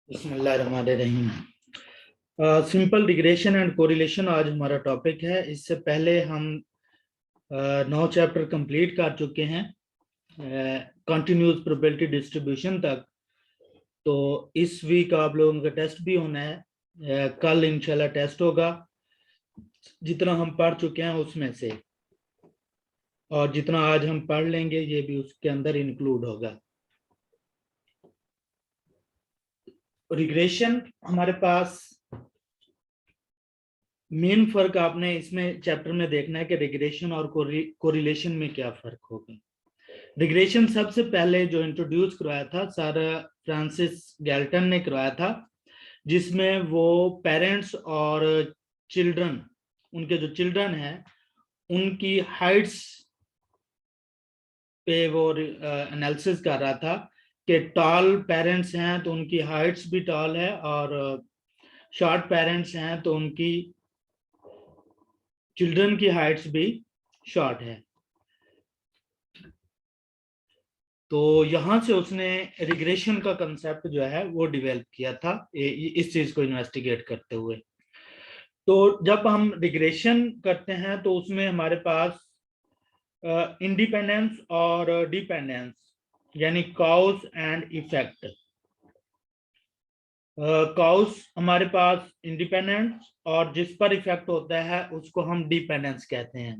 बिस्मिल्लाहिर्रहमानिर्रहीम। Simple regression and correlation आज हमारा टॉपिक है। इससे पहले हम 9 चैप्टर कंप्लीट कर चुके हैं कंटिन्यूस प्रोबेबिलिटी डिस्ट्रीब्यूशन तक। तो इस वीक आप लोगों का टेस्ट भी होना है। कल इंशाल्लाह टेस्ट होगा जितना हम पढ़ चुके हैं उसमें से, और जितना आज हम पढ़ लेंगे ये भी उसके अंदर इंक्लूड होगा। रिग्रेशन हमारे पास मेन फर्क आपने इसमें चैप्टर में देखना है कि रिग्रेशन और कोरिलेशन में क्या फर्क होगा। रिग्रेशन सबसे पहले जो इंट्रोड्यूस करवाया था सर फ्रांसिस गैल्टन ने करवाया था, जिसमें वो पेरेंट्स और चिल्ड्रन, उनके जो चिल्ड्रन हैं उनकी हाइट्स पे वो एनालिसिस कर रहा था कि टॉल पेरेंट्स हैं तो उनकी हाइट्स भी टॉल है, और शॉर्ट पेरेंट्स हैं तो उनकी चिल्ड्रन की हाइट्स भी शॉर्ट है। तो यहां से उसने रिग्रेशन का कंसेप्ट जो है वो डेवलप किया था इस चीज को इन्वेस्टिगेट करते हुए। तो जब हम रिग्रेशन करते हैं तो उसमें हमारे पास इंडिपेंडेंस और डिपेंडेंस यानी कॉज एंड इफेक्ट। कॉज हमारे पास इंडिपेंडेंस और जिस पर इफेक्ट होता है उसको हम डिपेंडेंस कहते हैं।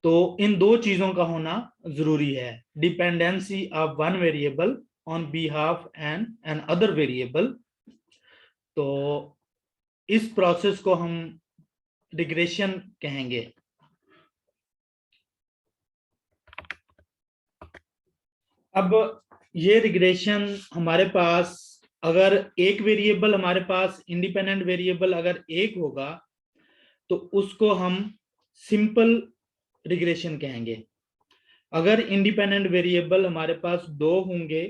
तो इन दो चीजों का होना जरूरी है, dependency of one variable on behalf another variable. तो इस प्रोसेस को हम रिग्रेशन कहेंगे। अब ये रिग्रेशन हमारे पास अगर एक वेरिएबल हमारे पास इंडिपेंडेंट वेरिएबल अगर एक होगा तो उसको हम सिंपल रिग्रेशन कहेंगे। अगर इंडिपेंडेंट वेरिएबल हमारे पास दो होंगे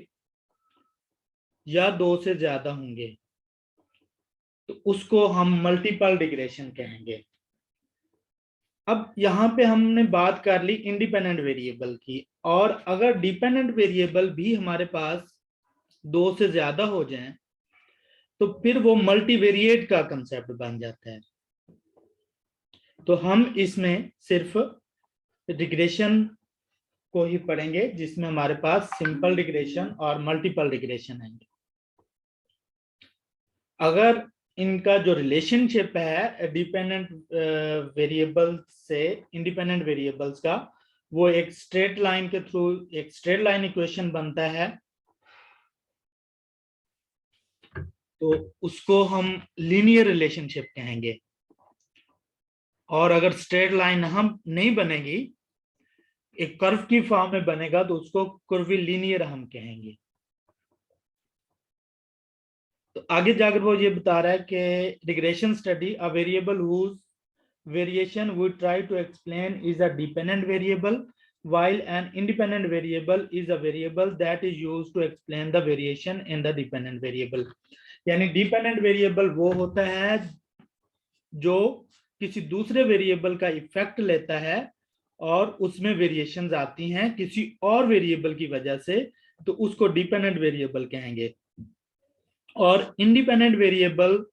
या दो से ज्यादा होंगे तो उसको हम मल्टीपल रिग्रेशन कहेंगे। अब यहां पे हमने बात कर ली इंडिपेंडेंट वेरिएबल की, और अगर डिपेंडेंट वेरिएबल भी हमारे पास दो से ज्यादा हो जाएं तो फिर वो मल्टीवेरिएट का कंसेप्ट बन जाता है। तो हम इसमें सिर्फ रिग्रेशन को ही पढ़ेंगे जिसमें हमारे पास सिंपल रिग्रेशन और मल्टीपल रिग्रेशन है। अगर इनका जो रिलेशनशिप है डिपेंडेंट वेरिएबल से इंडिपेंडेंट वेरिएबल्स का, वो एक स्ट्रेट लाइन के थ्रू एक स्ट्रेट लाइन इक्वेशन बनता है, तो उसको हम लीनियर रिलेशनशिप कहेंगे। और अगर स्ट्रेट लाइन हम नहीं बनेगी, एक कर्व की फॉर्म में बनेगा तो उसको कर्विलीनियर हम कहेंगे। तो आगे जाकर वो ये बता रहा है कि regression study a variable whose variation we try to explain is a dependent variable, while an independent variable is a variable that is used to explain the variation in the dependent variable। यानी dependent variable वो होता है जो किसी दूसरे variable का effect लेता है और उसमें वेरिएशंस आती हैं किसी और वेरिएबल की वजह से, तो उसको डिपेंडेंट वेरिएबल कहेंगे। और इंडिपेंडेंट वेरिएबल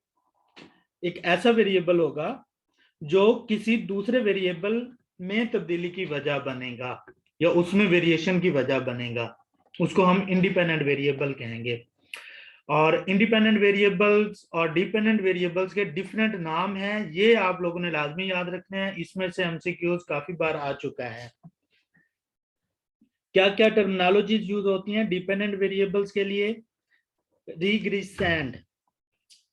एक ऐसा वेरिएबल होगा जो किसी दूसरे वेरिएबल में तब्दीली की वजह बनेगा या उसमें वेरिएशन की वजह बनेगा, उसको हम इंडिपेंडेंट वेरिएबल कहेंगे। और इंडिपेंडेंट वेरिएबल्स और डिपेंडेंट वेरिएबल्स के डिफरेंट नाम हैं, ये आप लोगों ने लाजमी याद रखने हैं। इसमें से एमसीक्यूज काफी बार आ चुका है। क्या क्या टर्मिनोलॉजीज यूज होती हैं डिपेंडेंट वेरिएबल्स के लिए? रिग्रेसेंड,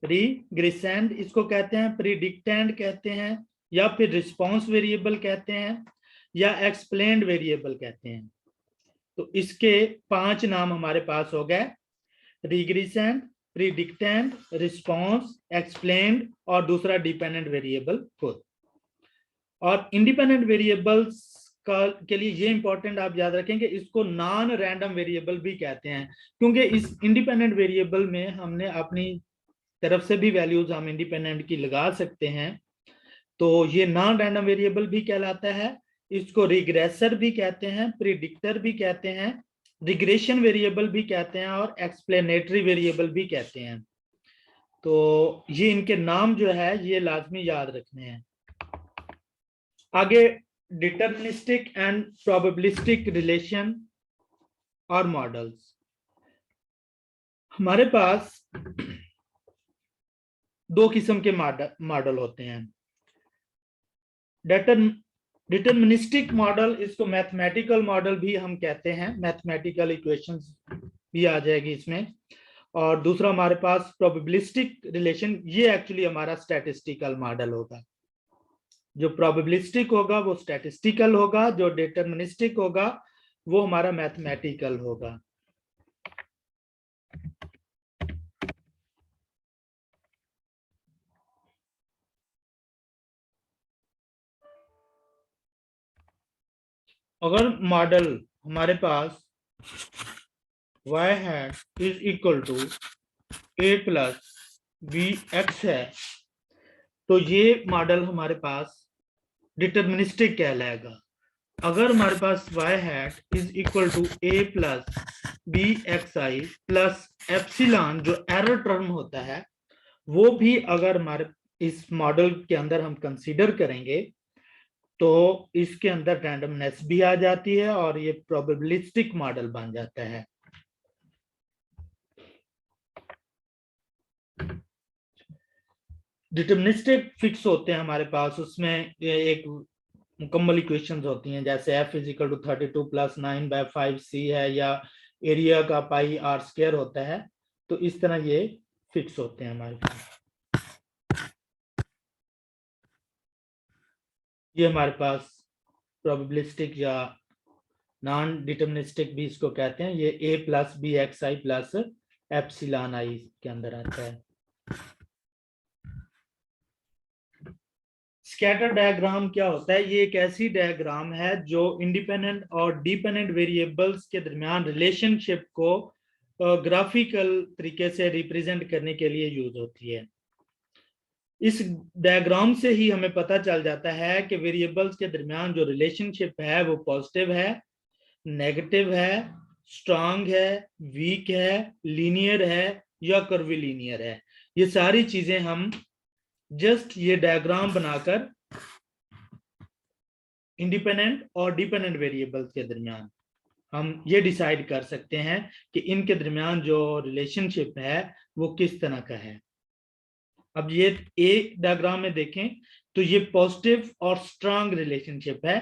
रिग्रेसेंड इसको कहते हैं, प्रिडिक्टेंड कहते हैं, या फिर रिस्पांस वेरिएबल कहते हैं, या एक्सप्लेन्ड वेरिएबल कहते हैं। तो इसके 5 नाम हमारे पास हो गए, रिग्रेसेंड, प्रिडिक्टेंड, रिस्पांस, एक्सप्लेन्ड और दूसरा डिपेंडेंट वेरिएबल खुद। और इंडिपेंडेंट वेरिएबल्स का के लिए ये इंपॉर्टेंट आप याद रखेंगे, इसको नॉन रैंडम वेरिएबल भी कहते हैं, क्योंकि इस इंडिपेंडेंट वेरिएबल में हमने अपनी तरफ से भी वैल्यूज हम इंडिपेंडेंट की लगा सकते हैं, तो ये नॉन रैंडम वेरिएबल भी कहलाता है। इसको रिग्रेसर भी कहते हैं, प्रिडिक्टर भी कहते हैं, रिग्रेशन वेरिएबल भी कहते हैं और एक्सप्लेनेटरी वेरिएबल भी कहते हैं। तो ये इनके नाम जो है ये लाजमी याद रखने हैं। आगे डिटर्मिनिस्टिक एंड प्रोबेबिलिस्टिक रिलेशन और मॉडल्स। हमारे पास दो किस्म के मॉडल होते हैं। डिटर्मिनिस्टिक मॉडल, इसको मैथमेटिकल मॉडल भी हम कहते हैं, मैथमेटिकल इक्वेशंस भी आ जाएगी इसमें। और दूसरा हमारे पास प्रोबेबिलिस्टिक रिलेशन, ये एक्चुअली हमारा स्टैटिस्टिकल मॉडल होगा। जो प्रोबेबिलिस्टिक होगा वो स्टैटिस्टिकल होगा, जो डिटर्मिनिस्टिक होगा वो हमारा मैथमेटिकल होगा। अगर मॉडल हमारे पास y hat is equal to a plus b x है, तो ये मॉडल हमारे पास डिटर्मिनिस्टिक कहलाएगा। अगर हमारे पास y hat is equal to a plus b x i plus epsilon, जो एरर टर्म होता है, वो भी अगर हमारे इस मॉडल के अंदर हम कंसीडर करेंगे तो इसके अंदर रैंडमनेस भी आ जाती है और ये प्रोबेबिलिस्टिक मॉडल बन जाता है। डिटर्मिनिस्टिक फिक्स होते हैं हमारे पास, उसमें एक मुकम्मल इक्वेशंस होती हैं, जैसे f is equal to 32 plus 9/5c है, या एरिया का पाई आर स्क्वायर होता है। तो इस तरह ये फिक्स होते हैं हमारे पास। ये हमारे पास प्रोबेबिलिस्टिक या नॉन डिटर्मिनिस्टिक भी इसको कहते हैं। ये a plus b x i plus epsilon i के अंदर आता है। स्कैटर डायग्राम क्या होता है? ये एक ऐसी डायग्राम है जो इंडिपेंडेंट और डिपेंडेंट वेरिएबल्स के दरमियान रिलेशनशिप को ग्राफिकल तरीके से रिप्रेजेंट करने के लिए यूज होती है। इस डायग्राम से ही हमें पता चल जाता है कि वेरिएबल्स के दरमियान जो रिलेशनशिप है वो पॉजिटिव है, नेगेटिव है, स्ट्रांग है, वीक है, लीनियर है या कर्वीलीनियर है। ये सारी चीजें हम जस्ट ये डायग्राम बनाकर इंडिपेंडेंट और डिपेंडेंट वेरिएबल्स के दरमियान हम ये डिसाइड कर सकते हैं कि इनके दरमियान जो रिलेशनशिप है वो किस तरह का है। अब ये ए डायग्राम में देखें तो ये पॉजिटिव और स्ट्रांग रिलेशनशिप है,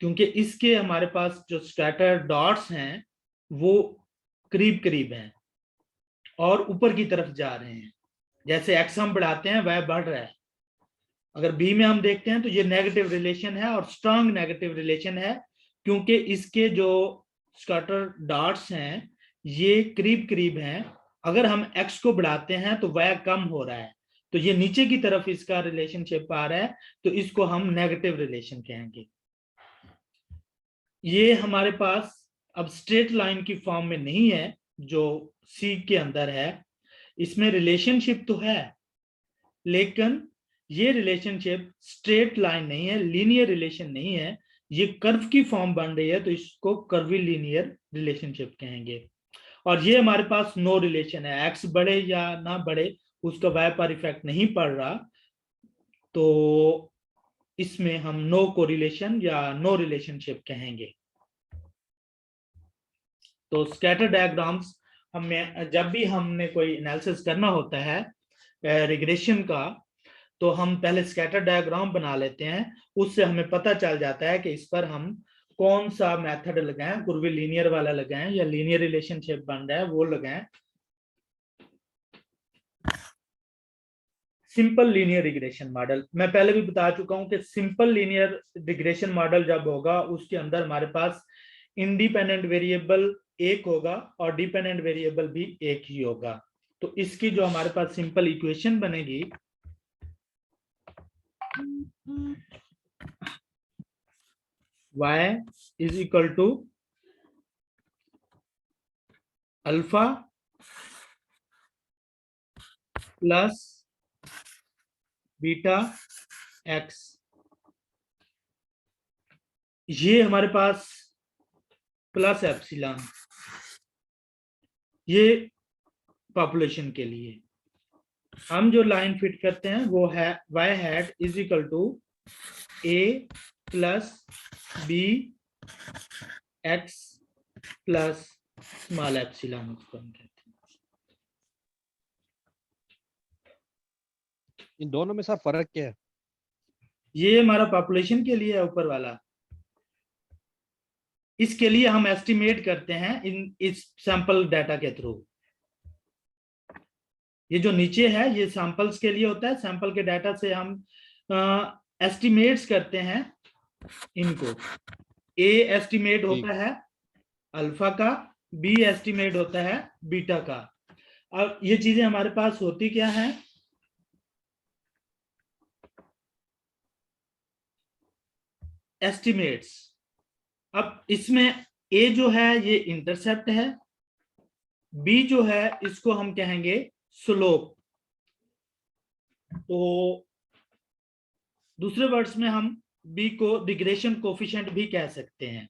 क्योंकि इसके हमारे पास जो स्कैटर डॉट्स हैं वो करीब करीब हैं और ऊपर की तरफ जा रहे हैं। जैसे एक्स हम बढ़ाते हैं वह बढ़ रहा है। अगर बी में हम देखते हैं तो ये नेगेटिव रिलेशन है और स्ट्रांग नेगेटिव रिलेशन है, क्योंकि इसके जो स्कैटर डॉट्स हैं ये करीब करीब हैं। अगर हम एक्स को बढ़ाते हैं तो वह कम हो रहा है, तो ये नीचे की तरफ इसका रिलेशनशिप आ रहा है, तो इसको हम नेगेटिव रिलेशन कहेंगे। ये हमारे पास अब स्ट्रेट लाइन की फॉर्म में नहीं है जो सी के अंदर है। इसमें रिलेशनशिप तो है लेकिन ये रिलेशनशिप स्ट्रेट लाइन नहीं है, लीनियर रिलेशन नहीं है, ये कर्व की फॉर्म बन रही है, तो इसको कर्वी लीनियर रिलेशनशिप कहेंगे। और ये हमारे पास नो रिलेशन है, एक्स बढ़े या ना बढ़े उसका वाई पर इफेक्ट नहीं पड़ रहा, तो इसमें हम नो कोरिलेशन या नो रिलेशनशिप कहेंगे। तो स्कैटर डायग्राम्स हमें जब भी हमने कोई एनालिसिस करना होता है रिग्रेशन का, तो हम पहले स्कैटर डायग्राम बना लेते हैं। उससे हमें पता चल जाता है कि इस पर हम कौन सा मेथड लगाएं, कुर्वी लीनियर वाला लगाएं या लीनियर रिलेशनशिप बन रहा है वो लगाएं। सिंपल लीनियर रिग्रेशन मॉडल मैं पहले भी बता चुका हूं कि सिंपल लीनियर रिग्रेशन मॉडल जब होगा उसके अंदर हमारे पास इंडिपेंडेंट वेरिएबल एक होगा और डिपेंडेंट वेरिएबल भी एक ही होगा। तो इसकी जो हमारे पास सिंपल इक्वेशन बनेगी y is equal to alpha plus beta x. ये हमारे पास प्लस एप्सिलॉन, ये पॉपुलेशन के लिए हम जो लाइन फिट करते हैं वो है y hat is equal to a plus b x plus small epsilon, उसको हम कहते हैं। इन दोनों में सर फर्क क्या है? ये हमारा पॉपुलेशन के लिए है ऊपर वाला, इसके लिए हम एस्टिमेट करते हैं इस सैंपल डाटा के थ्रू। ये जो नीचे है ये सैंपल्स के लिए होता है, सैंपल के डाटा से हम एस्टिमेट्स करते हैं इनको। ए एस्टिमेट होता है अल्फा का, बी एस्टिमेट होता है बीटा का। अब ये चीजें हमारे पास होती क्या है, एस्टिमेट्स। अब इसमें ए जो है ये इंटरसेप्ट है, बी जो है इसको हम कहेंगे स्लोप। तो दूसरे वर्ड्स में हम बी को रिग्रेशन कोफिशिएंट भी कह सकते हैं।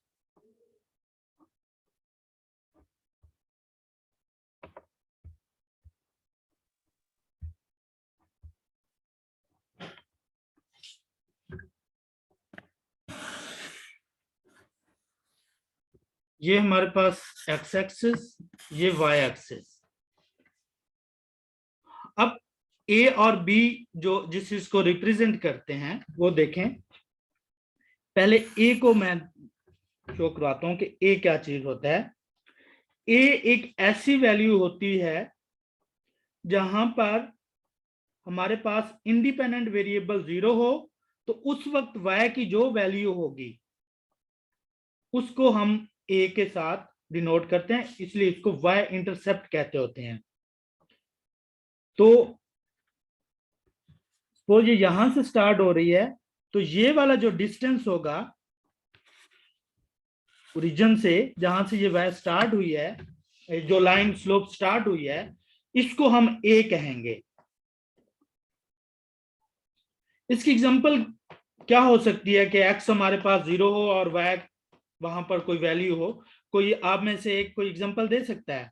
ये हमारे पास एक्स एक्सिस, ये वाई एक्सिस। अब ए और बी जो जिस चीज को रिप्रेजेंट करते हैं वो देखें। पहले ए को मैं शो करवाता हूं कि ए क्या चीज होता है। ए एक ऐसी वैल्यू होती है जहां पर हमारे पास इंडिपेंडेंट वेरिएबल 0 हो, तो उस वक्त y की जो वैल्यू होगी उसको हम a के साथ डिनोट करते हैं, इसलिए इसको y इंटरसेप्ट कहते होते हैं। तो सपोज ये यहां से स्टार्ट हो रही है, तो ये वाला जो डिस्टेंस होगा ओरिजिन से, जहां से ये y स्टार्ट हुई है, जो लाइन स्लोप स्टार्ट हुई है, इसको हम a कहेंगे। इसकी एग्जांपल क्या हो सकती है कि x हमारे पास 0 हो और y वहां पर कोई वैल्यू हो। कोई आप में से एक कोई एग्जांपल दे सकता है?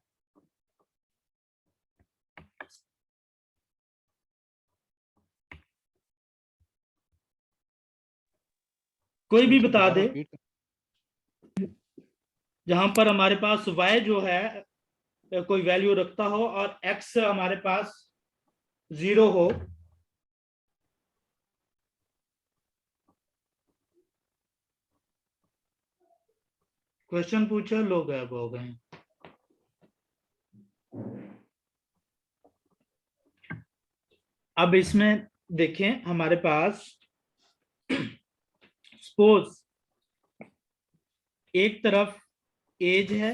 कोई भी बता दे जहां पर हमारे पास y जो है कोई वैल्यू रखता हो और x हमारे पास 0 हो। क्वेश्चन पूछो, लोग गायब हो गए। अब इसमें देखें हमारे पास सपोज एक तरफ एज है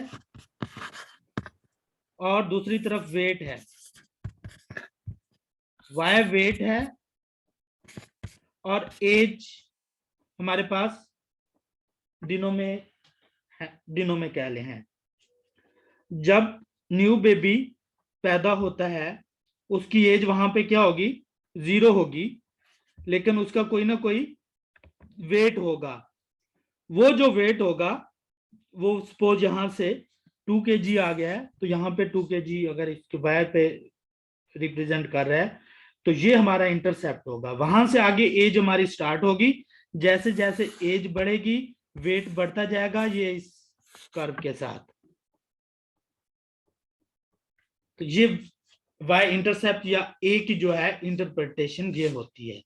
और दूसरी तरफ वेट है। y वेट है और एज हमारे पास दिनों में कह ले हैं। जब न्यू बेबी पैदा होता है उसकी एज वहां पे क्या होगी, 0 होगी, लेकिन उसका कोई ना कोई वेट होगा। वो जो वेट होगा वो सपोज यहां से 2 kg आ गया है, तो यहाँ पे 2 kg अगर इसके वाय पे रिप्रेजेंट कर रहा है, तो ये हमारा इंटरसेप्ट होगा। वहां से आगे एज हमारी स्टार्ट होगी, जैसे जैसे एज बढ़ेगी वेट बढ़ता जाएगा, ये इस कर्व के साथ। तो ये y इंटरसेप्ट या a की जो है इंटरप्रिटेशन ये होती है।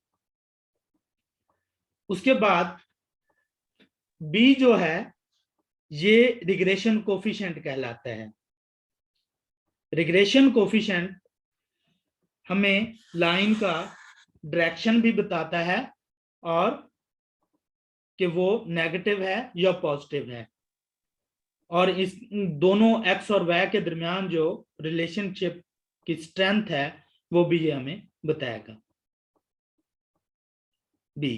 उसके बाद b जो है ये रिग्रेशन कोफिशिएंट कहलाता है। रिग्रेशन कोफिशिएंट हमें लाइन का डायरेक्शन भी बताता है और कि वो नेगेटिव है या पॉजिटिव है, और इस दोनों x और y के दरमियान जो रिलेशनशिप की स्ट्रेंथ है वो भी ये हमें बताएगा। बी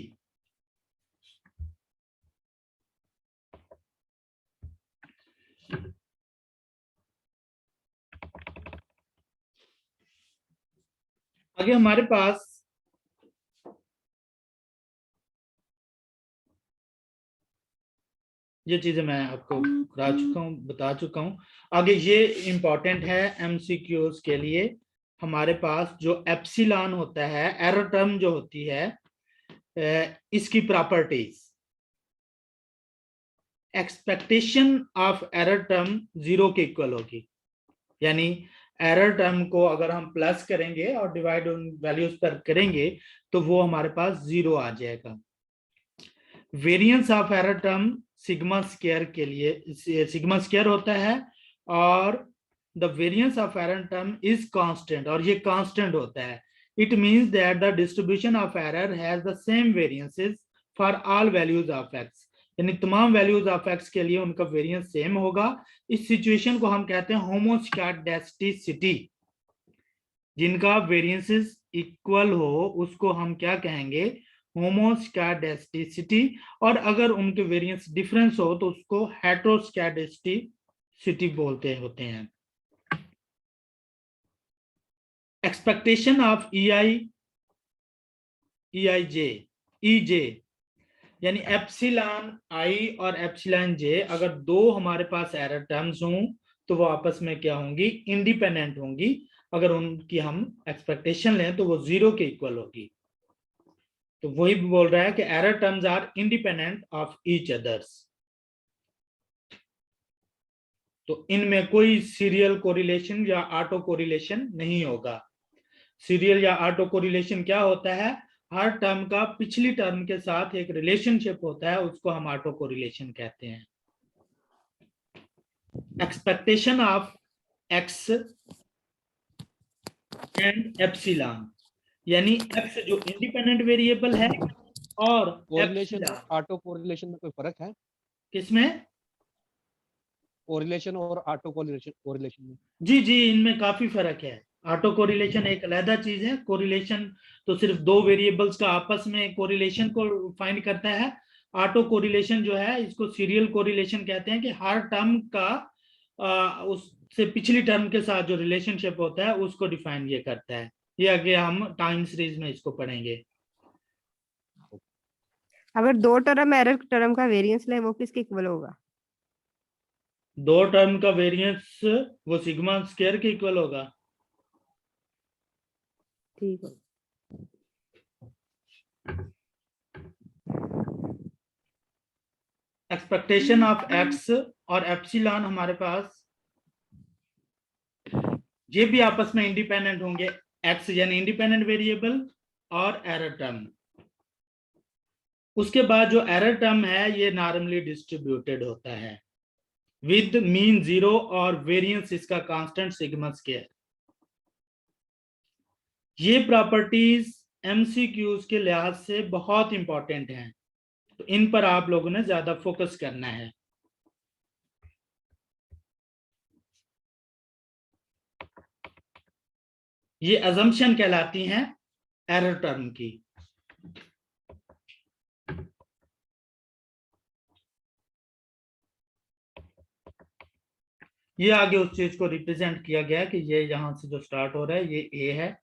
आगे हमारे पास ये चीजें मैं आपको करा चुका हूँ, बता चुका हूँ। आगे ये इंपॉर्टेंट है एमसीक्यूज के लिए, हमारे पास जो एप्सिलॉन होता है, एरर टर्म जो होती है, इसकी properties. Expectation of error term 0 के इक्वल होगी, यानी एरर टर्म को अगर हम प्लस करेंगे और डिवाइड उन वैल्यूज पर करेंगे तो वो हमारे पास 0 आ जाएगा। Variance of error term sigma square के लिए सिग्मा स्क्वायर होता है, और the variance of error term is constant, और ये कांस्टेंट होता है। It means that the distribution of error has the same variances for all values of x, यानी तमाम वैल्यूज ऑफ एक्स के लिए उनका वेरिएंस सेम होगा। इस सिचुएशन को हम कहते हैं होमोस्टैटिसिटी। जिनका वेरिएंसेस इक्वल हो उसको हम क्या कहेंगे, होमोस्टैटिसिटी, और अगर उनके वेरिएंस डिफरेंस हो तो उसको हेटेरोस्टैटिसिटी बोलते होते हैं। एक्सपेक्टेशन ऑफ EJ, यानी एप्सिलॉन आई और एप्सिलॉन जे, अगर दो हमारे पास एरर टर्म्स हों तो वो आपस में क्या होंगी, इंडिपेंडेंट होंगी। अगर उनकी हम एक्सपेक्टेशन लें तो वो 0 के इक्वल होगी। तो वही बोल रहा है कि error terms are independent of each others. तो इनमें कोई सीरियल कोरिलेशन या ऑटो कोरिलेशन नहीं होगा। सीरियल या ऑटो कोरिलेशन क्या होता है, हर टर्म का पिछली टर्म के साथ एक रिलेशनशिप होता है, उसको हम ऑटो कोरिलेशन कहते हैं। Expectation of x and epsilon, यानी एक्स जो इंडिपेंडेंट वेरिएबल है और कोरिलेशन और ऑटो कोरिलेशन में कोई फर्क है? किसमें? कोरिलेशन और ऑटो कोरिलेशन में? जी जी, इनमें काफी फर्क है। ऑटो कोरिलेशन एक अलग चीज है। कोरिलेशन तो सिर्फ दो वेरिएबल्स का आपस में कोरिलेशन को फाइंड करता है। ऑटो कोरिलेशन जो है इसको सीरियल कोरिलेशन कहते हैं, कि हर टर्म का उससे पिछली टर्म के साथ जो रिलेशनशिप होता है उसको डिफाइन ये करता है। ये आगे हम टाइम सीरीज में इसको पढ़ेंगे। अगर दो टर्म एरर टर्म का वेरिएंस ले वो किसके इक्वल होगा? दो टर्म का वेरिएंस वो सिग्मा स्क्वायर के इक्वल होगा। ठीक है। एक्सपेक्टेशन ऑफ एक्स और एप्सिलॉन हमारे पास ये भी आपस में इंडिपेंडेंट होंगे। एक्स यानी इंडिपेंडेंट वेरिएबल और एरर टर्म। उसके बाद जो एरर टर्म है ये नॉर्मली डिस्ट्रीब्यूटेड होता है विद मीन 0 और वेरिएंस इसका कांस्टेंट सिग्मा स्क्वायर। ये प्रॉपर्टीज एमसीक्यूज के लिहाज से बहुत इंपॉर्टेंट हैं, तो इन पर आप लोगों ने ज्यादा फोकस करना है। ये अजम्पशन कहलाती हैं एरर टर्म की। ये आगे उस चीज को रिप्रेजेंट किया गया कि ये यहां से जो स्टार्ट हो रहा है ये ए है।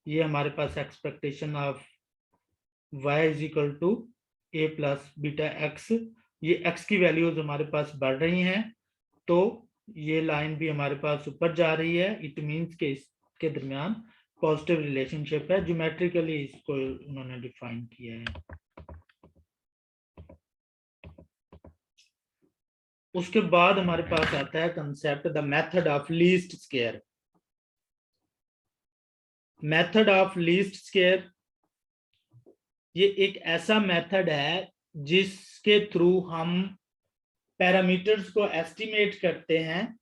ये हमारे पास expectation of y is equal to a plus beta x. ये x की वैल्यूज हमारे पास बढ़ रही हैं, तो ये लाइन भी हमारे पास ऊपर जा रही है। इट मींस के इसके दरमियान पॉजिटिव रिलेशनशिप है। ज्योमेट्रिकली इसको उन्होंने डिफाइन किया है। उसके बाद हमारे पास आता है concept the method of least square. Method of least square ये एक ऐसा मेथड है जिसके थ्रू हम पैरामीटर्स को एस्टिमेट करते हैं,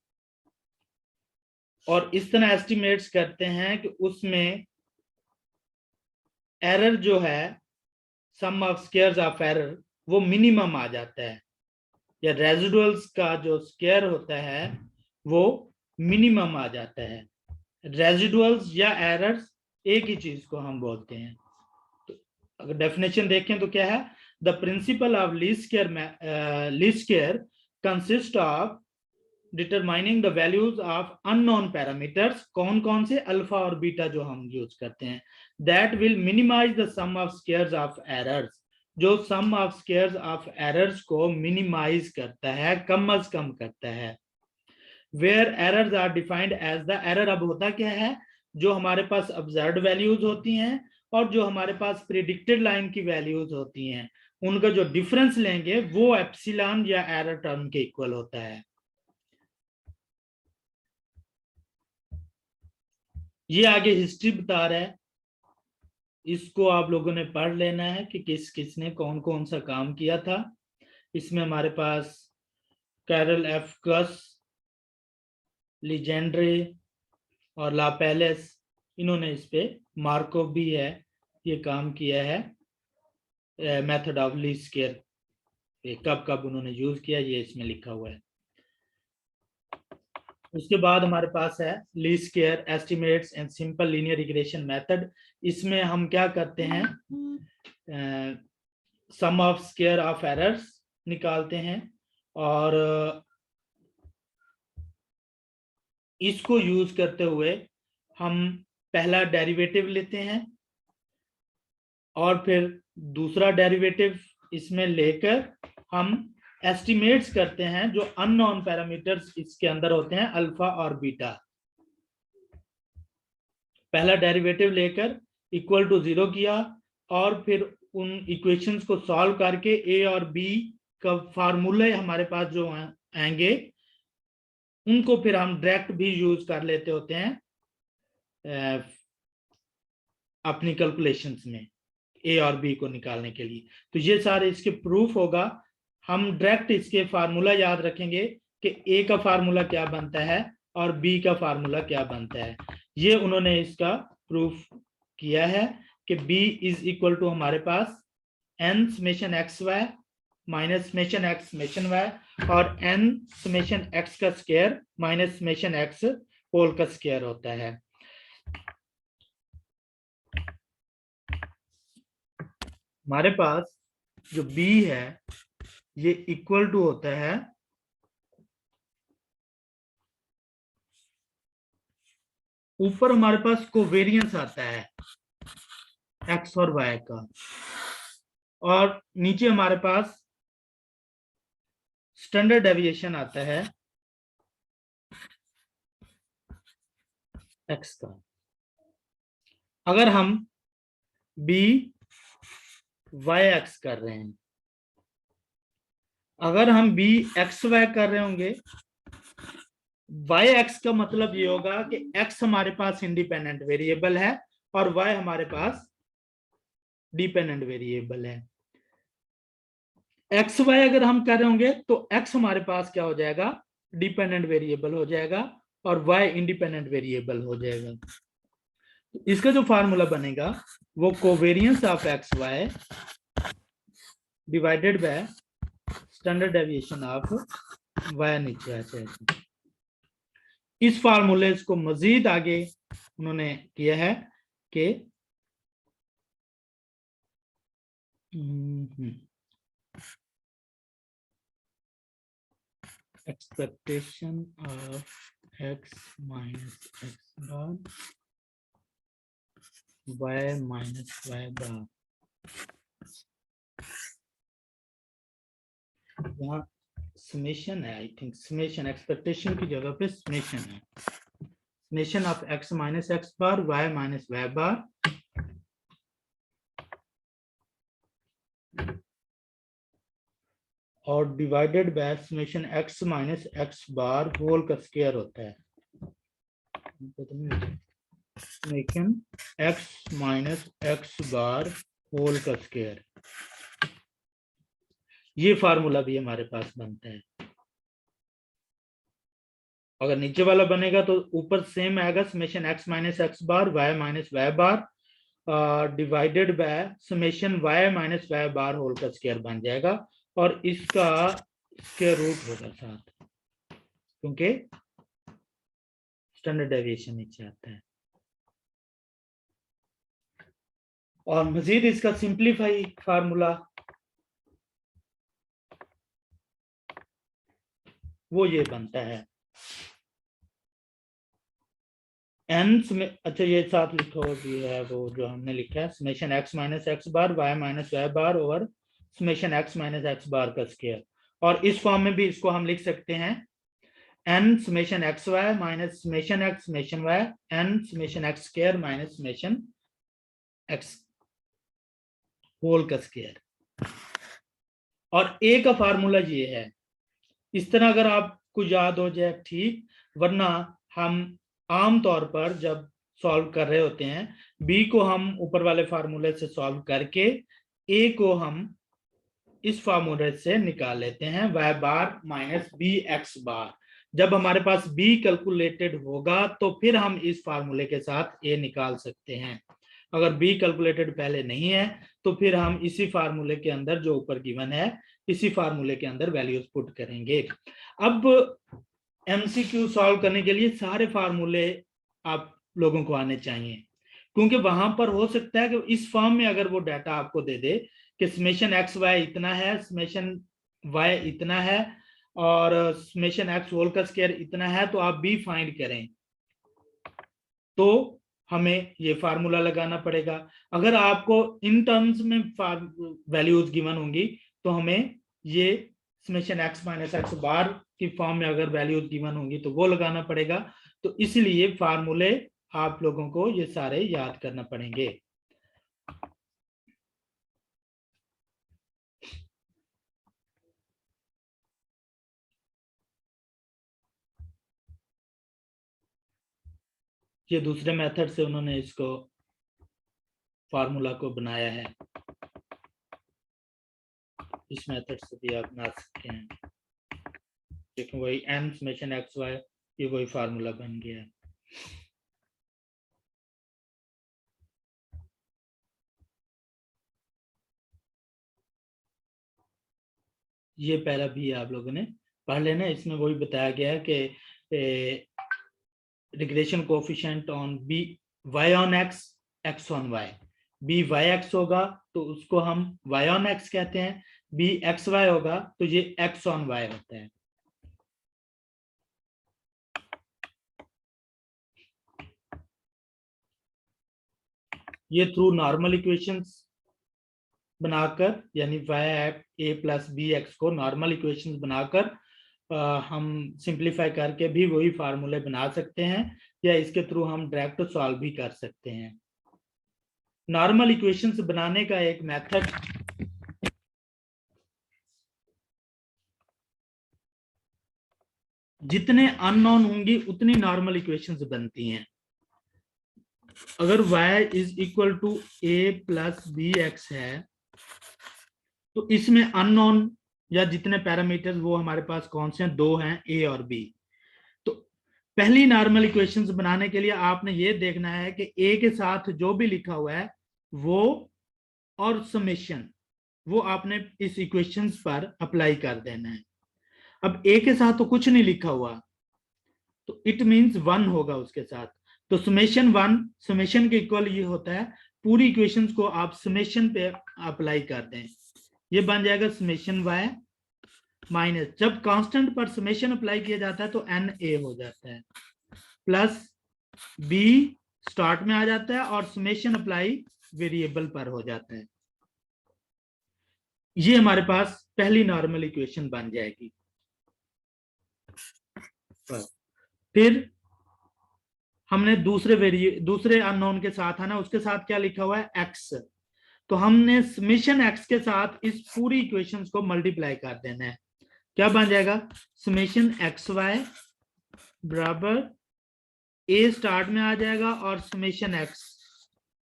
और इस तरह एस्टिमेट्स करते हैं कि उसमें एरर जो है सम ऑफ स्क्वायर्स ऑफ एरर वो मिनिमम आ जाता है, या रेजिडुअल्स का जो स्क्वायर होता है वो मिनिमम आ जाता है। रेजिडुअल्स या एरर्स एक ही चीज को हम बोलते हैं। तो अगर डेफिनेशन देखें तो क्या है, the principle of least square consist of determining the values of unknown parameters. कौन कौन से? अल्फा और बीटा जो हम यूज करते हैं। That will minimize the sum of squares of errors, जो sum of squares of errors को मिनिमाइज करता है, कम अज कम करता है। Where errors are defined as the error, अब होता क्या है, जो हमारे पास ऑब्जर्व्ड वैल्यूज होती हैं और जो हमारे पास प्रिडिक्टेड लाइन की वैल्यूज होती हैं, उनका जो डिफरेंस लेंगे वो एप्सिलॉन या एरर टर्म के इक्वल होता है। ये आगे हिस्ट्री बता रहा है, इसको आप लोगों ने पढ़ लेना है कि किस किसने कौन कौन सा काम किया था। इसमें हमारे पास कैरल एफ कस, लीजेंड्रे और ला पैलेस, इन्होंने इस पे, मार्कोव भी है, ये काम किया है मेथड ऑफ लीस्ट स्क्वायर, कब कब उन्होंने यूज किया ये इसमें लिखा हुआ है। उसके बाद हमारे पास है least square estimates and simple linear regression method. इसमें हम क्या करते हैं, सम ऑफ स्क्वायर ऑफ एरर्स निकालते हैं और इसको यूज करते हुए हम पहला डेरिवेटिव लेते हैं और फिर दूसरा डेरिवेटिव इसमें लेकर हम एस्टिमेट्स करते हैं जो अननोन पैरामीटर्स इसके अंदर होते हैं, अल्फा और बीटा। पहला डेरिवेटिव लेकर इक्वल टू 0 किया और फिर उन इक्वेशंस को सॉल्व करके ए और बी का फार्मूले हमारे पास जो आएंगे उनको फिर हम डायरेक्ट भी यूज कर लेते होते हैं अपनी कैलकुलेशंस में ए और बी को निकालने के लिए। तो ये सारे इसके प्रूफ होगा। हम डायरेक्ट इसके फार्मूला याद रखेंगे कि ए का फार्मूला क्या बनता है और बी का फार्मूला क्या बनता है। ये उन्होंने इसका प्रूफ किया है कि b इज इक्वल टू हमारे पास n summation x y minus summation x summation y और n समेशन x का square minus summation x whole का स्क्वायर होता है। हमारे पास जो b है ये इक्वल टू होता है ऊपर हमारे पास कोवेरियंस आता है x और y का और नीचे हमारे पास स्टैंडर्ड डेविएशन आता है x का। अगर हम b y x कर रहे हैं, अगर हम b x y कर रहे होंगे, y x का मतलब ये होगा कि x हमारे पास इंडिपेंडेंट वेरिएबल है और y हमारे पास डिपेंडेंट वेरिएबल है। एक्स वाई अगर हम कर रहे होंगे तो x हमारे पास क्या हो जाएगा, डिपेंडेंट वेरिएबल हो जाएगा और y इंडिपेंडेंट वेरिएबल हो जाएगा। इसका जो फार्मूला बनेगा वो covariance of x y divided by standard deviation of y नीचे आ जाएगा। इस फार्मूले को मजीद आगे उन्होंने किया है कि expectation of x minus x bar y minus y bar, यहाँ समेशन है, आई थिंक समेशन एक्सपेक्टेशन की जगह पे समेशन है, summation of x minus x bar y minus y bar और divided by summation x minus x bar whole का square होता है। Summation x minus x bar whole का स्क्वायर, ये फार्मूला भी हमारे पास बनता है। अगर नीचे वाला बनेगा तो ऊपर सेम आएगा, summation x minus x bar y minus y bar divided by summation y minus y bar whole का स्क्वायर बन जाएगा और इसका स्क्वायर रूट होगा साथ, क्योंकि स्टैंडर्ड डेविएशन नीचे आता है। और मजीद इसका सिंप्लीफाई फार्मूला वो ये बनता है n में, अच्छा ये साथ लिखो भी है वो जो हमने लिखा है, summation x minus x bar y minus y bar over summation x minus x bar का स्क्वायर, और इस फॉर्म में भी इसको हम लिख सकते हैं n summation x y minus summation x summation y n summation x square minus summation x whole का स्क्वायर। और ए का फार्मूला ये है, इस तरह अगर आपको याद हो जाए ठीक, वरना हम आम तौर पर जब सॉल्व कर रहे होते हैं बी को हम ऊपर वाले फार्मूले से सॉल्व करके ए को हम इस फार्मूले से निकाल लेते हैं y बार माइनस बी एक्स बार। जब हमारे पास b कैलकुलेटेड होगा तो फिर हम इस फार्मूले के साथ a निकाल सकते हैं। अगर b कैलकुलेटेड पहले नहीं है तो फिर हम इसी फार्मूले के अंदर जो ऊपर गिवन है इसी फार्मूले के अंदर वैल्यूज पुट करेंगे। अब एमसीक्यू सॉल्व करने के लिए सारे फार्मूले आप लोगों को आने चाहिए, क्योंकि वहां पर हो सकता है कि इस फॉर्म में अगर वो डाटा आपको दे दे कि समेशन एक्स वाई इतना है, समेशन वाई इतना है और समेशन एक्स होल का स्क्वायर इतना है, तो आप बी फाइंड करें तो हमें ये फार्मूला लगाना पड़ेगा। अगर आपको इन टर्म्स में वैल्यूज गिवन होंगी तो हमें ये समेशन एक्स माइनस एक्स बार की फॉर्म में अगर वैल्यूज गिवन होंगी तो वो लगाना पड़ेगा। तो इसलिए फार्मूले आप लोगों को ये सारे याद करना पड़ेंगे। ये दूसरे मेथड से उन्होंने इसको फार्मूला को बनाया है, इस मेथड से भी आप बना सकते हैं, लेकिन वही n समेशन एक्स वाई ये वही फार्मूला बन गया है। ये पहला भी आप लोगों ने पढ़ लेना, इसमें वही बताया गया है कि regression coefficient on b y on x x on y, b y x होगा तो उसको हम वाई ऑन एक्स कहते हैं, बी एक्स वाई होगा तो ये एक्स ऑन वाई होता है। ये थ्रू नॉर्मल इक्वेशंस बनाकर यानी वाई ए प्लस बी एक्स को नॉर्मल इक्वेशंस बनाकर हम सिंप्लीफाई करके भी वही फार्मूले बना सकते हैं, या इसके थ्रू हम डायरेक्ट सॉल्व भी कर सकते हैं। नॉर्मल इक्वेशंस बनाने का एक मेथड जितने अननोन होंगी उतनी नॉर्मल इक्वेशंस बनती हैं। अगर y is equal to a plus b x है तो इसमें अननोन या जितने पैरामीटर्स वो हमारे पास कौन से हैं, दो हैं, a और b। तो पहली नॉर्मल इक्वेशंस बनाने के लिए आपने ये देखना है कि a के साथ जो भी लिखा हुआ है वो और समेशन वो आपने इस इक्वेशंस पर अप्लाई कर देना है। अब a के साथ तो कुछ नहीं लिखा हुआ तो इट मींस 1 होगा उसके साथ, तो समेशन 1 समेशन के इक्वल ये होता है, पूरी इक्वेशंस को आप समेशन पे अप्लाई कर दें, ये बन जाएगा समेशन y माइनस, जब कांस्टेंट पर समेशन अप्लाई किया जाता है तो एन ए हो जाता है, प्लस b स्टार्ट में आ जाता है और समेशन अप्लाई वेरिएबल पर हो जाता है। ये हमारे पास पहली नॉर्मल इक्वेशन बन जाएगी। फिर हमने दूसरे अननोन के साथ है ना, उसके साथ क्या लिखा हुआ है x, तो हमने समेशन x के साथ इस पूरी इक्वेशंस को मल्टीप्लाई कर देना है। क्या बन जाएगा, समेशन एक्स वाई बराबर a स्टार्ट में आ जाएगा और समेशन x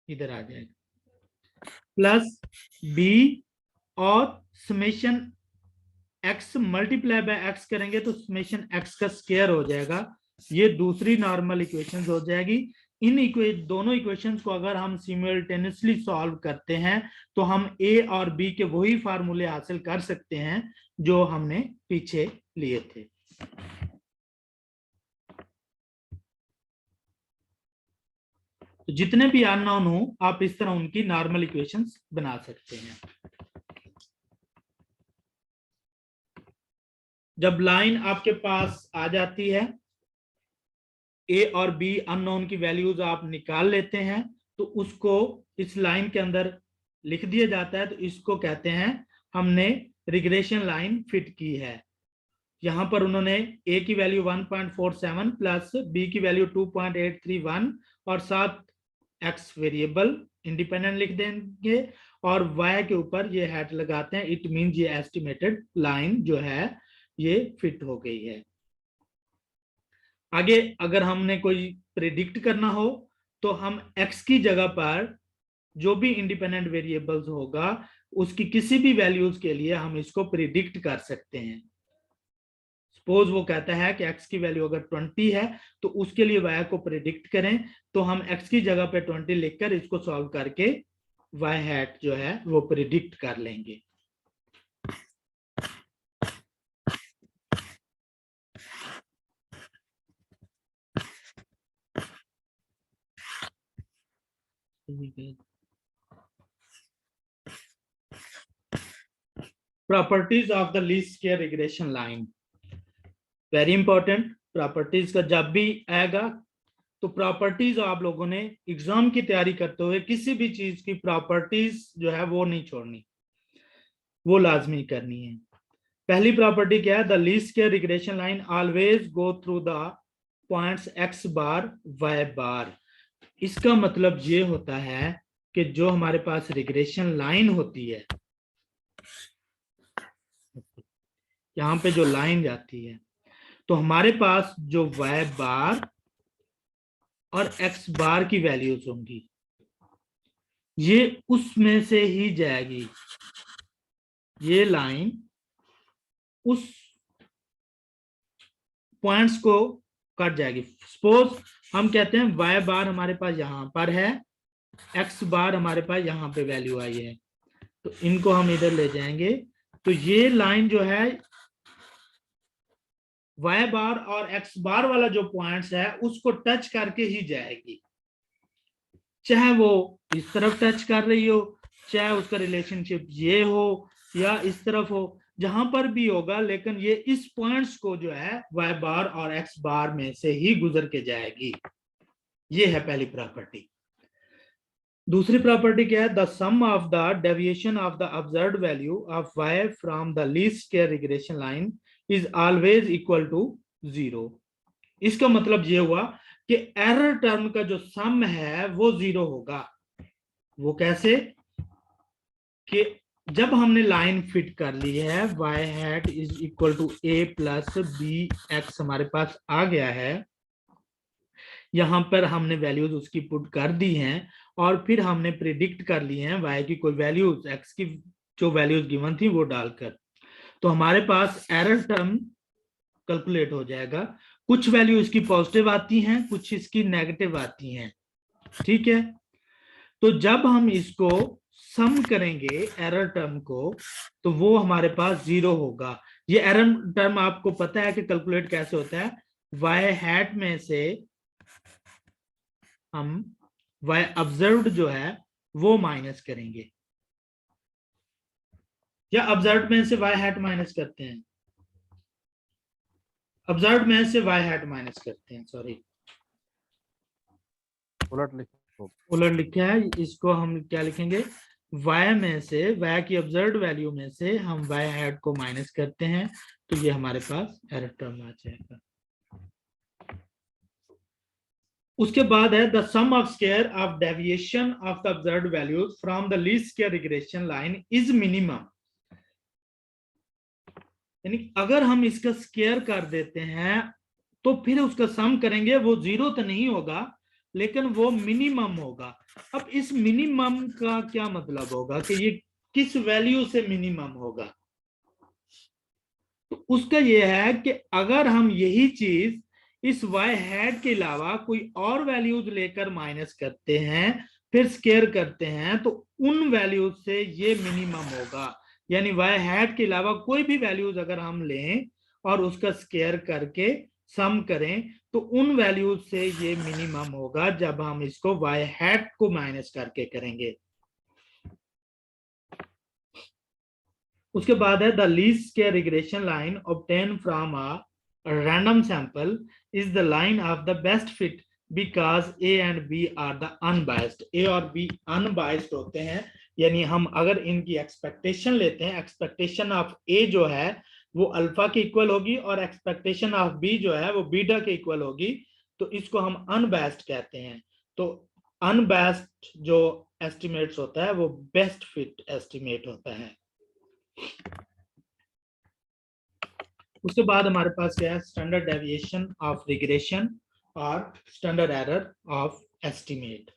इधर आ जाएगा, प्लस b और summation x multiply by x करेंगे तो समेशन x का स्क्वायर हो जाएगा। ये दूसरी नॉर्मल इक्वेशंस हो जाएगी। इन दोनों इक्वेशंस को अगर हम सिमुलेटेनियसली सॉल्व करते हैं तो हम a और b के वही फार्मूले हासिल कर सकते हैं जो हमने पीछे लिए थे। तो जितने भी अननोन हो आप इस तरह उनकी नॉर्मल इक्वेशंस बना सकते हैं। जब लाइन आपके पास आ जाती है, ए और बी अननोन की वैल्यूज आप निकाल लेते हैं तो उसको इस लाइन के अंदर लिख दिया जाता है, तो इसको कहते हैं हमने रिग्रेशन लाइन फिट की है। यहां पर उन्होंने ए की वैल्यू 1.47 प्लस बी की वैल्यू 2.831 और साथ एक्स वेरिएबल इंडिपेंडेंट लिख देंगे और वाई के ऊपर ये हैट लगाते हैं। इट मीन ये एस्टिमेटेड लाइन जो है ये फिट हो गई है। आगे अगर हमने कोई प्रिडिक्ट करना हो तो हम एक्स की जगह पर जो भी इंडिपेंडेंट वेरिएबल्स होगा उसकी किसी भी वैल्यूज के लिए हम इसको प्रिडिक्ट कर सकते हैं। सपोज वो कहता है कि x की वैल्यू अगर 20 है तो उसके लिए y को प्रिडिक्ट करें, तो हम x की जगह पे 20 लिखकर इसको सॉल्व करके y हैट जो है वो प्रिडिक्ट कर लेंगे। Properties of the least square regression line, very important. Properties का जब भी आएगा तो प्रॉपर्टीज आप लोगों ने एग्जाम की तैयारी करते हुए किसी भी चीज की प्रॉपर्टीज जो है वो नहीं छोड़नी, वो लाजमी करनी है। पहली प्रॉपर्टी क्या है? The least square regression line always go through the points x bar y bar. इसका मतलब ये होता है कि जो हमारे पास रिग्रेशन लाइन होती है, यहां पे जो लाइन जाती है, तो हमारे पास जो y बार और x बार की वैल्यूज होंगी ये उसमें से ही जाएगी। ये लाइन उस पॉइंट्स को कट जाएगी। सपोज हम कहते हैं y बार हमारे पास यहां पर है, x बार हमारे पास यहां पे वैल्यू आई है, तो इनको हम इधर ले जाएंगे। तो ये लाइन जो है y बार और x बार वाला जो पॉइंट्स है उसको टच करके ही जाएगी, चाहे वो इस तरफ टच कर रही हो, चाहे उसका रिलेशनशिप ये हो या इस तरफ हो, जहां पर भी होगा, लेकिन ये इस पॉइंट्स को जो है y बार और x बार में से ही गुजर के जाएगी। ये है पहली प्रॉपर्टी। दूसरी प्रॉपर्टी क्या है? The sum of the deviation of the observed value of y from the least square regression line is always equal to 0। इसका मतलब ये हुआ कि एरर टर्म का जो सम है वो 0 होगा। वो कैसे? कि जब हमने लाइन फिट कर ली है y hat is equal to a plus b x हमारे पास आ गया है, यहां पर हमने वैल्यूज उसकी पुट कर दी हैं और फिर हमने प्रिडिक्ट कर ली हैं y की कोई वैल्यूज, x की जो वैल्यूज गिवन थी वो डालकर, तो हमारे पास एरर टर्म कैलकुलेट हो जाएगा। कुछ वैल्यू इसकी पॉजिटिव आती हैं, कुछ इसकी नेगेटिव आती हैं, ठीक है। तो जब हम इसको सम करेंगे एरर टर्म को तो वो हमारे पास 0 होगा। ये एरर टर्म आपको पता है कि कैलकुलेट कैसे होता है? y हैट में से हम y ऑब्जर्व्ड जो है वो माइनस करेंगे, या ऑब्जर्व्ड में से y हैट माइनस करते हैं, ऑब्जर्व्ड में से y हैट माइनस करते हैं, सॉरी उलट लिखा है। इसको हम क्या लिखेंगे? y में से, y की ऑब्जर्व्ड वैल्यू में से हम y हैट को माइनस करते हैं, तो ये हमारे पास एरर टर्म आ जाएगा। उसके बाद है the sum of square of deviation of the observed values from the least square regression line is minimum. यानी अगर हम इसका स्क्वायर कर देते हैं तो फिर उसका सम करेंगे, वो 0 तो नहीं होगा लेकिन वो मिनिमम होगा। अब इस मिनिमम का क्या मतलब होगा कि ये किस वैल्यू से मिनिमम होगा? तो उसका ये है कि अगर हम यही चीज इस y हैट के अलावा कोई और वैल्यूज लेकर माइनस करते हैं फिर स्क्वायर करते हैं तो उन वैल्यूज से ये मिनिमम होगा। यानी y हैट के अलावा कोई भी वैल्यूज अगर हम लें और उसका स्क्वायर करके सम करें तो उन वैल्यूज से ये मिनिमम होगा जब हम इसको y हैट को माइनस करके करेंगे। उसके बाद है the least square regression line obtain from a random sample is the line of the best fit because a and b are the unbiased. a और b अनबायस्ड होते हैं यानी हम अगर इनकी एक्सपेक्टेशन लेते हैं, एक्सपेक्टेशन ऑफ ए जो है वो अल्फा के इक्वल होगी और एक्सपेक्टेशन ऑफ बी जो है वो बीटा के इक्वल होगी, तो इसको हम अनबैस्ड कहते हैं। तो अनबैस्ड जो एस्टिमेट्स होता है वो बेस्ट फिट एस्टिमेट होता है। उसके बाद हमारे पास क्या है, स्टैंडर्ड डेविएशन ऑफ रिग्रेशन और standard error of estimate.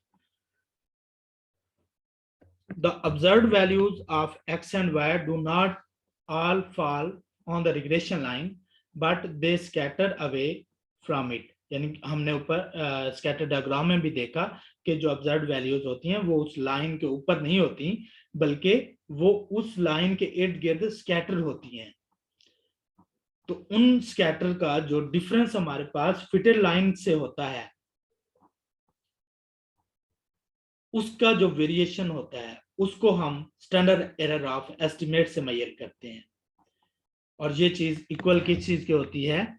The observed values of x and y do not all fall on the regression line, but they scatter away from it. यानी हमने ऊपर स्कैटर डायग्राम में भी देखा कि जो observed values होती हैं वो उस लाइन के ऊपर नहीं होती, बल्कि वो उस लाइन के इर्द गिर्द स्कैटर होती हैं। तो उन स्कैटर का जो डिफरेंस हमारे पास फिटेड लाइन से होता है, उसका जो वेरिएशन होता है उसको हम स्टैंडर्ड एरर ऑफ एस्टिमेट से मेजर करते हैं। और ये चीज इक्वल किस चीज की होती है,